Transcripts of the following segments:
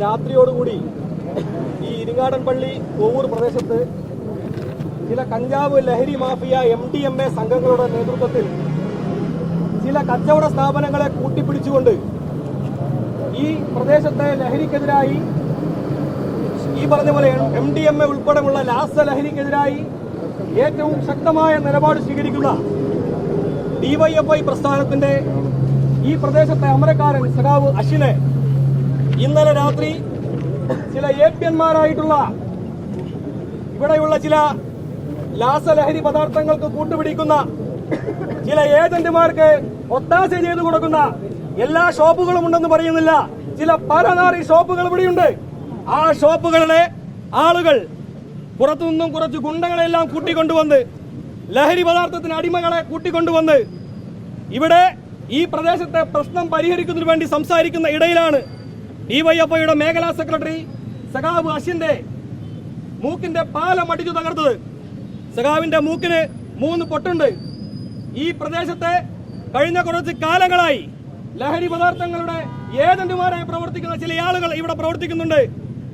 രാത്രിയോടുകൂടി ഈ ഇരിങ്ങാടൻ പള്ളി കോവൂർ പ്രദേശത്ത് ചില കഞ്ചാവ് ലഹരി മാഫിയ MDMA സംഘങ്ങളുടെ നേതൃത്വത്തിൽ ചില കച്ചവട സ്ഥാപനങ്ങളെ കൂട്ടിപ്പിടിച്ചുകൊണ്ട് ഈ പ്രദേശത്തെ ലഹരിക്കെതിരായി ഈ പറഞ്ഞ പോലെ MDMA ഉൾപ്പെടെയുള്ള രാസലഹരിക്കെതിരായി ഏറ്റവും ശക്തമായ നിലപാട് സ്വീകരിക്കുന്ന DYFI പ്രസ്ഥാനത്തിന്റെ ഈ പ്രദേശത്തെ അമരക്കാരൻ സഖാവ് അശ്വിനെ ഇന്നലെ രാത്രി ചില ഏപ്യന്മാരായിട്ടുള്ള ഇവിടെയുള്ള ചില രാസലഹരി പദാർത്ഥങ്ങൾക്ക് കൂട്ടുപിടിക്കുന്ന ചില ഏജന്റുമാർക്ക് ഒത്താശ ചെയ്തു കൊടുക്കുന്ന എല്ലാ ഷോപ്പുകളും ഉണ്ടെന്ന് പറയുന്നില്ല, ചില പരനാറി ഷോപ്പുകൾ ഇവിടെയുണ്ട്. ആ ഷോപ്പുകളിലെ ആളുകൾ പുറത്തുനിന്നും കുറച്ച് ഗുണ്ടകളെല്ലാം കൂട്ടിക്കൊണ്ടുവന്ന് ലഹരി പദാർത്ഥത്തിന് അടിമകളെ കൂട്ടിക്കൊണ്ടുവന്ന് ഇവിടെ ഈ പ്രദേശത്തെ പ്രശ്നം പരിഹരിക്കുന്നതിന് വേണ്ടി സംസാരിക്കുന്ന ഇടയിലാണ് DYFIയുടെ മേഖലാ സെക്രട്ടറി സഖാവ് അശ്വിന്റെ മൂക്കിന്റെ പാലം അടിച്ചു തകർത്തത്. സഖാവിന്റെ മൂക്കിന് 3 പൊട്ടുണ്ട്. ഈ പ്രദേശത്തെ കഴിഞ്ഞ കുറച്ച് കാലങ്ങളായി ലഹരി പദാർത്ഥങ്ങളുടെ ഏജന്റുമാരായി പ്രവർത്തിക്കുന്ന ചില ആളുകൾ ഇവിടെ പ്രവർത്തിക്കുന്നുണ്ട്.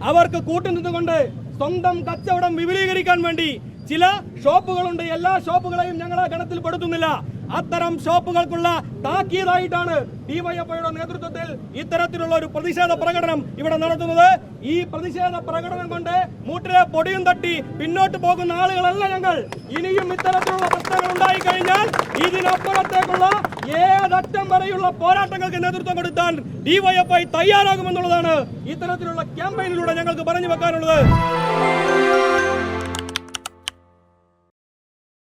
അവർക്ക് കൂട്ടുനിന്നുകൊണ്ട് സ്വന്തം കച്ചവടം വിപുലീകരിക്കാൻ വേണ്ടി ചില ഷോപ്പുകളുണ്ട്. എല്ലാ ഷോപ്പുകളെയും ഞങ്ങൾ ആ ഗണത്തിൽ പെടുത്തുന്നില്ല. അത്തരം ഷോപ്പുകൾക്കുള്ള താക്കീതായിട്ടാണ് DYFIയുടെ നേതൃത്വത്തിൽ ഇത്തരത്തിലുള്ള ഒരു പ്രതിഷേധ പ്രകടനം ഇവിടെ നടത്തുന്നത്. ഈ പ്രതിഷേധ പ്രകടനം കൊണ്ട് മൂട്ടിലെ പൊടിയും തട്ടി പിന്നോട്ട് പോകുന്ന ആളുകളല്ല ഞങ്ങൾ. ഇനിയും ഇത്തരത്തിലുള്ള പ്രശ്നങ്ങൾ ഉണ്ടായിക്കഴിഞ്ഞാൽ ഇതിനപ്പുറത്തേക്കുള്ള ഏതറ്റം വരെയുള്ള പോരാട്ടങ്ങൾക്ക് നേതൃത്വം കൊടുത്താൽ DYFI തയ്യാറാകുമെന്നുള്ളതാണ് ഇത്തരത്തിലുള്ള ക്യാമ്പയിനിലൂടെ ഞങ്ങൾക്ക് പറഞ്ഞു വെക്കാനുള്ളത്.